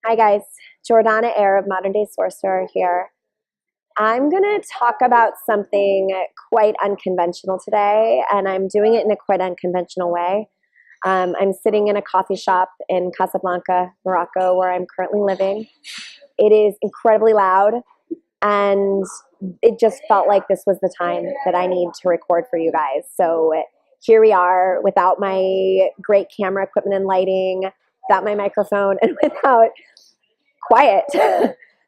Hi guys, Jordanna Air of Modern Day Sorcerer here. I'm going to talk about something quite unconventional today, and I'm doing it in a quite unconventional way. I'm sitting in a coffee shop in Casablanca, Morocco, where I'm currently living. It is incredibly loud, and it just felt like this was the time that I need to record for you guys. So here we are without my great camera equipment and lighting, without my microphone, and without quiet.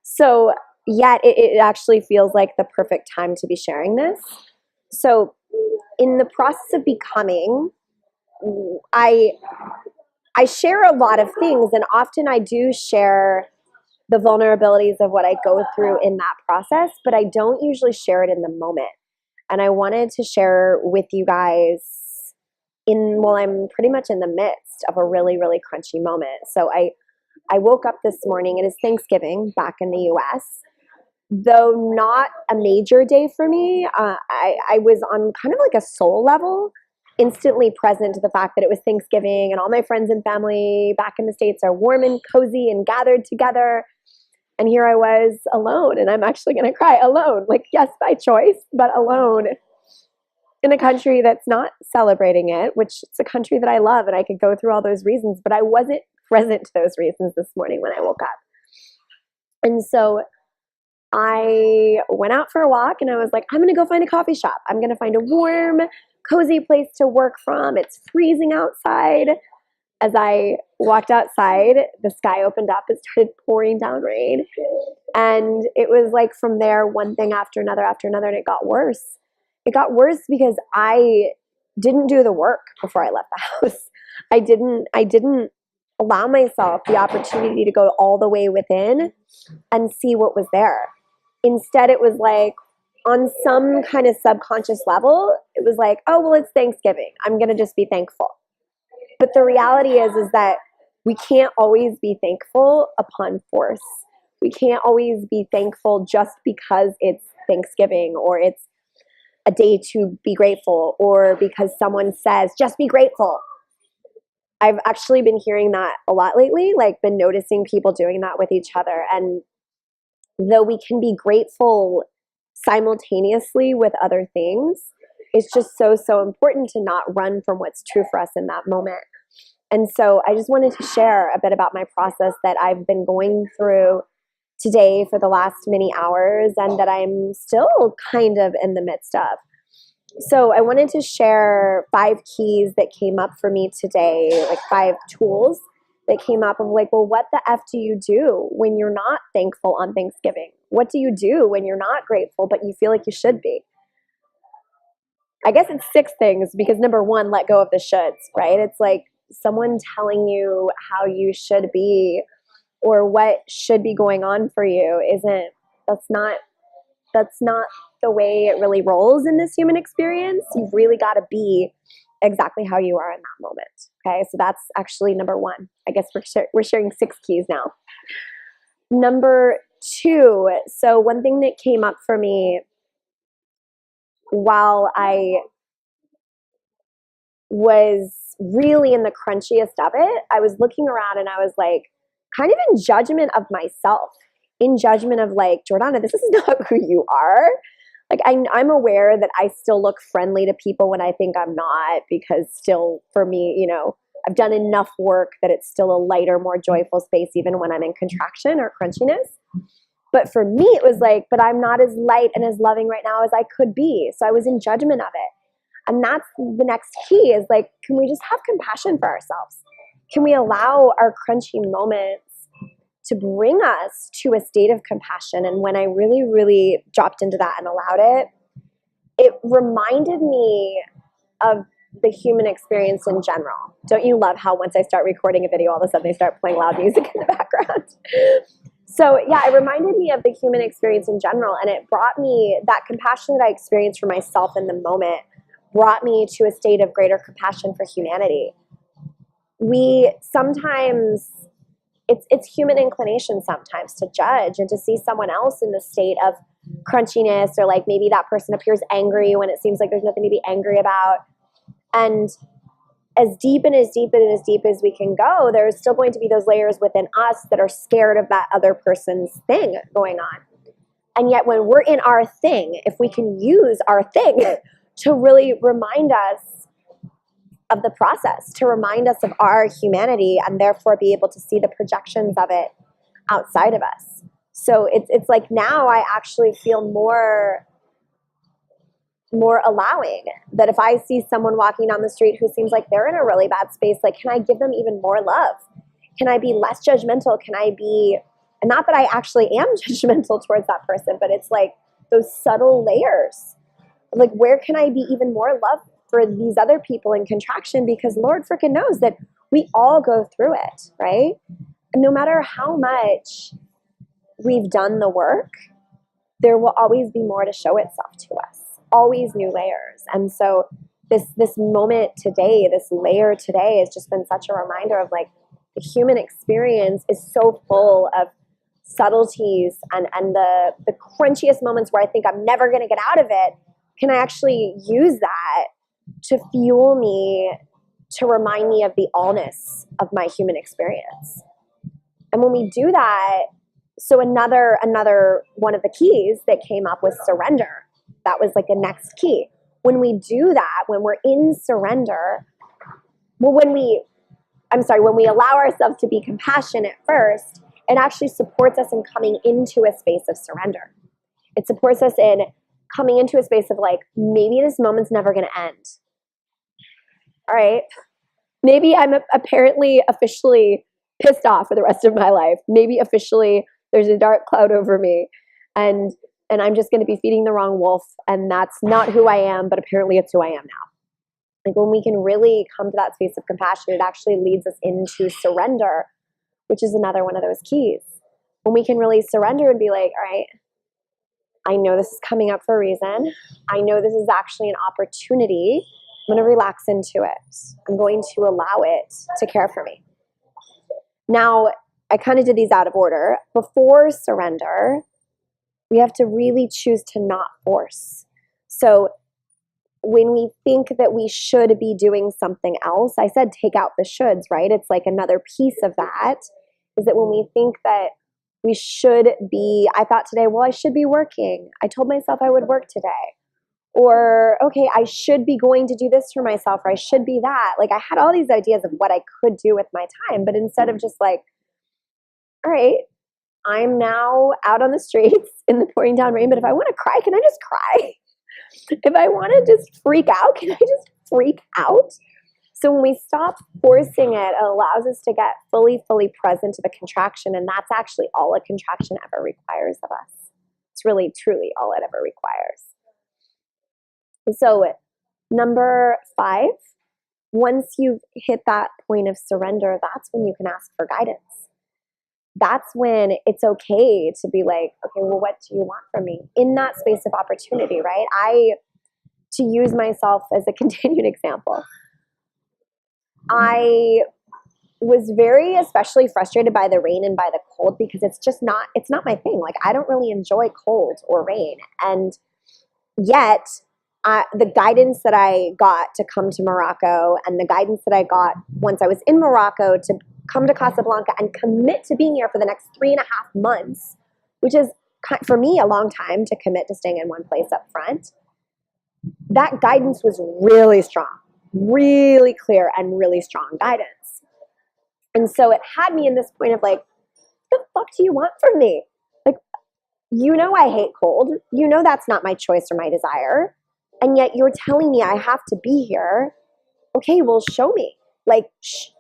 So yet it actually feels like the perfect time to be sharing this. So in the process of becoming, I share a lot of things, and often I do share the vulnerabilities of what I go through in that process, but I don't usually share it in the moment. And I wanted to share with you guys while I'm pretty much in the midst of a really, really crunchy moment. So I woke up this morning. It is Thanksgiving back in the US. Though not a major day for me, I was on kind of like a soul level, instantly present to the fact that it was Thanksgiving and all my friends and family back in the States are warm and cozy and gathered together. And here I was alone, and I'm actually going to cry alone. Like, yes, by choice, but alone in a country that's not celebrating it, which it's a country that I love, and I could go through all those reasons, but I wasn't present to those reasons this morning when I woke up. And so I went out for a walk, and I was like, I'm going to go find a coffee shop. I'm going to find a warm, cozy place to work from. It's freezing outside. As I walked outside, the sky opened up. It started pouring down rain. And it was like from there, one thing after another, and it got worse. It got worse because I didn't do the work before I left the house. I didn't allow myself the opportunity to go all the way within and see what was there. Instead, it was like on some kind of subconscious level, it was like, oh, well, it's Thanksgiving. I'm going to just be thankful. But the reality is that we can't always be thankful upon force. We can't always be thankful just because it's Thanksgiving or it's a day to be grateful or because someone says, just be grateful. I've actually been hearing that a lot lately, like been noticing people doing that with each other. And though we can be grateful simultaneously with other things, it's just so important to not run from what's true for us in that moment. And so I just wanted to share a bit about my process that I've been going through today for the last many hours and that I'm still kind of in the midst of. So I wanted to share 5 keys that came up for me today, like 5 tools that came up of like, well, what the F do you do when you're not thankful on Thanksgiving? What do you do when you're not grateful, but you feel like you should be? I guess it's 6 things because number 1, let go of the shoulds, right? It's like someone telling you how you should be or what should be going on for you that's not the way it really rolls in this human experience. You've really got to be exactly how you are in that moment. Okay, so that's actually number 1. I guess we're sharing 6 keys now. Number 2, so one thing that came up for me while I was really in the crunchiest of it, I was looking around and I was like, kind of in judgment of myself, in judgment of like, Jordanna, this is not who you are. Like I'm aware that I still look friendly to people when I think I'm not, because still for me, I've done enough work that it's still a lighter, more joyful space even when I'm in contraction or crunchiness. But for me, it was like, but I'm not as light and as loving right now as I could be. So I was in judgment of it. And that's the next key is like, can we just have compassion for ourselves? Can we allow our crunchy moments to bring us to a state of compassion? And when I really, really dropped into that and allowed it, it reminded me of the human experience in general. Don't you love how once I start recording a video, all of a sudden they start playing loud music in the background? So yeah, it reminded me of the human experience in general. And it brought me that compassion that I experienced for myself in the moment brought me to a state of greater compassion for humanity. We sometimes, it's human inclination sometimes to judge and to see someone else in the state of crunchiness, or like maybe that person appears angry when it seems like there's nothing to be angry about. And as deep and as deep and as deep as we can go, there's still going to be those layers within us that are scared of that other person's thing going on. And yet when we're in our thing, if we can use our thing to really remind us of the process, to remind us of our humanity, and therefore be able to see the projections of it outside of us. So it's like now I actually feel more allowing, that if I see someone walking down the street who seems like they're in a really bad space, like, can I give them even more love? Can I be less judgmental? Can I be, and not that I actually am judgmental towards that person, but it's like those subtle layers. Like, where can I be even more love for these other people in contraction? Because Lord freaking knows that we all go through it, right? And no matter how much we've done the work, there will always be more to show itself to us. Always new layers. And so this moment today, this layer today has just been such a reminder of like the human experience is so full of subtleties and the crunchiest moments where I think I'm never going to get out of it. Can I actually use that to fuel me, to remind me of the allness of my human experience? And when we do that, so another one of the keys that came up was surrender. That was like a next key. When we do that, when we're in surrender, when we allow ourselves to be compassionate first, it actually supports us in coming into a space of surrender. It supports us in coming into a space of like, maybe this moment's never going to end. All right. Maybe I'm apparently officially pissed off for the rest of my life. Maybe officially there's a dark cloud over me, and I'm just going to be feeding the wrong wolf, and that's not who I am, but apparently it's who I am now. Like, when we can really come to that space of compassion, it actually leads us into surrender, which is another one of those keys. When we can really surrender and be like, all right, I know this is coming up for a reason. I know this is actually an opportunity. I'm going to relax into it. I'm going to allow it to care for me. Now, I kind of did these out of order. Before surrender, we have to really choose to not force. So when we think that we should be doing something else, I said take out the shoulds, right? It's like another piece of that is that when we think that we should be, I thought today, well, I should be working. I told myself I would work today. Or, okay, I should be going to do this for myself, or I should be that. Like, I had all these ideas of what I could do with my time, but instead of just like, all right, I'm now out on the streets in the pouring down rain, but if I want to cry, can I just cry? If I want to just freak out, can I just freak out? So when we stop forcing it, it allows us to get fully present to the contraction, and that's actually all a contraction ever requires of us. It's really, truly all it ever requires. So number 5, once you've hit that point of surrender, that's when you can ask for guidance. That's when it's okay to be like, okay, well, what do you want from me? In that space of opportunity, right? To use myself as a continued example, I was very especially frustrated by the rain and by the cold because it's not my thing. Like, I don't really enjoy cold or rain. And yet, the guidance that I got to come to Morocco, and the guidance that I got once I was in Morocco to come to Casablanca and commit to being here for the next 3.5 months, which is, for me, a long time to commit to staying in one place up front. That guidance was really strong, really clear, and really strong guidance. And so it had me in this point of like, what the fuck do you want from me? Like, you know I hate cold. You know that's not my choice or my desire. And yet you're telling me I have to be here. Okay, well, show me. Like,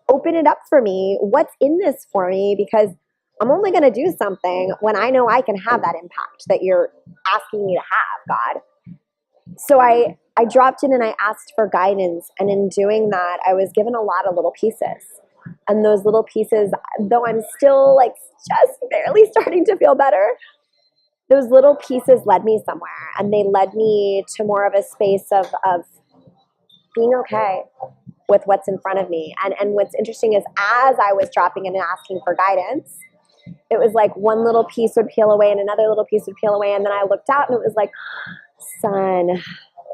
open it up for me. What's in this for me? Because I'm only going to do something when I know I can have that impact that you're asking me to have, God. So I dropped in and I asked for guidance. And in doing that, I was given a lot of little pieces. And those little pieces, though I'm still like just barely starting to feel better, those little pieces led me somewhere. And they led me to more of a space of being okay with what's in front of me. And what's interesting is as I was dropping in and asking for guidance, it was like one little piece would peel away and another little piece would peel away. And then I looked out and it was like, sun.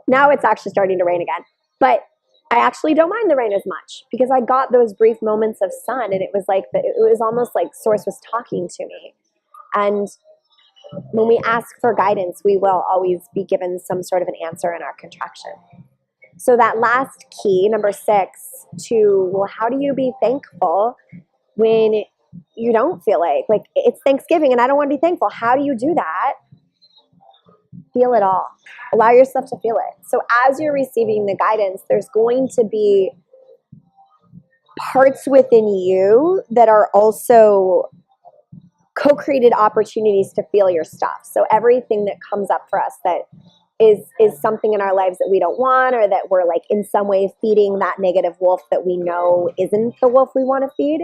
Now it's actually starting to rain again. But I actually don't mind the rain as much because I got those brief moments of sun, and it was like it was almost like Source was talking to me. And when we ask for guidance, we will always be given some sort of an answer in our contraction. So that last key, number 6, to, well, how do you be thankful when you don't feel like it's Thanksgiving and I don't want to be thankful? How do you do that? Feel it all. Allow yourself to feel it. So as you're receiving the guidance, there's going to be parts within you that are also co-created opportunities to feel your stuff. So everything that comes up for us that is something in our lives that we don't want, or that we're like in some way feeding that negative wolf that we know isn't the wolf we want to feed,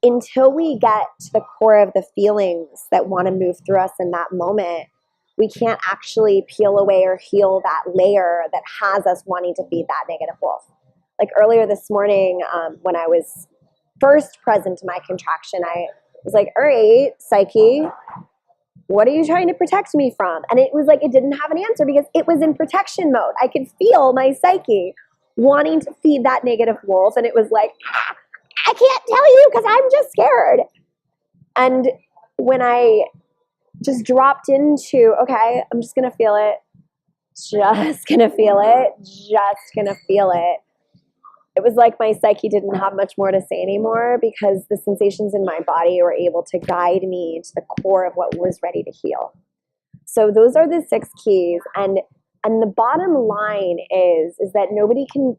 until we get to the core of the feelings that want to move through us in that moment, we can't actually peel away or heal that layer that has us wanting to feed that negative wolf. Like earlier this morning, when I was first present to my contraction, I was like, all right, psyche, what are you trying to protect me from? And it was like it didn't have an answer because it was in protection mode. I could feel my psyche wanting to feed that negative wolf, and it was like, I can't tell you because I'm just scared. And when I just dropped into, okay, I'm just going to feel it, just going to feel it, just going to feel it. It was like my psyche didn't have much more to say anymore because the sensations in my body were able to guide me to the core of what was ready to heal. So those are the 6 keys. And the bottom line is that nobody can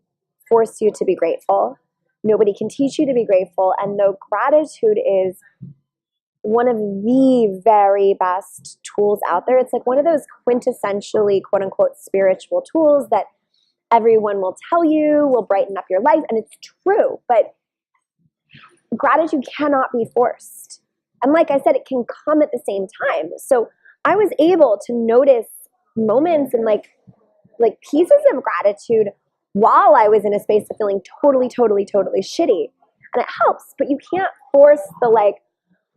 force you to be grateful. Nobody can teach you to be grateful. And though gratitude is one of the very best tools out there, it's like one of those quintessentially, quote unquote, spiritual tools that everyone will tell you will brighten up your life. And it's true, but gratitude cannot be forced. And like I said, it can come at the same time. So I was able to notice moments and like pieces of gratitude while I was in a space of feeling totally shitty. And it helps, but you can't force the like,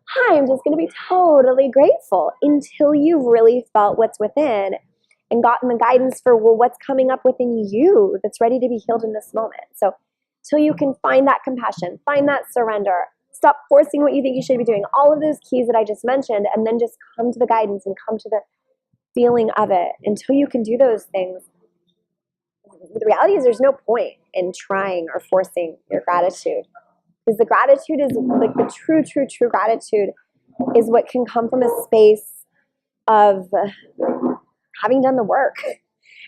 hi, I'm just going to be totally grateful until you've really felt what's within and gotten the guidance for, well, what's coming up within you that's ready to be healed in this moment. So till you can find that compassion, find that surrender, stop forcing what you think you should be doing, all of those keys that I just mentioned, and then just come to the guidance and come to the feeling of it. Until you can do those things, the reality is there's no point in trying or forcing your gratitude. Because the gratitude is like the true gratitude is what can come from a space of having done the work.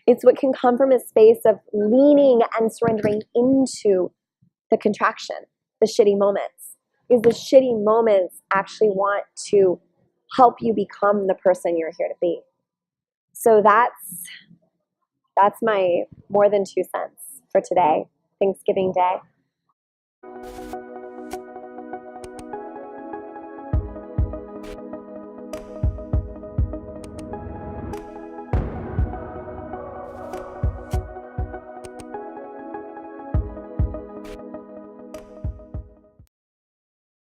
It's what can come from a space of leaning and surrendering into the contraction, the shitty moments. Because the shitty moments actually want to help you become the person you're here to be. So that's my more than 2 cents for today, Thanksgiving Day.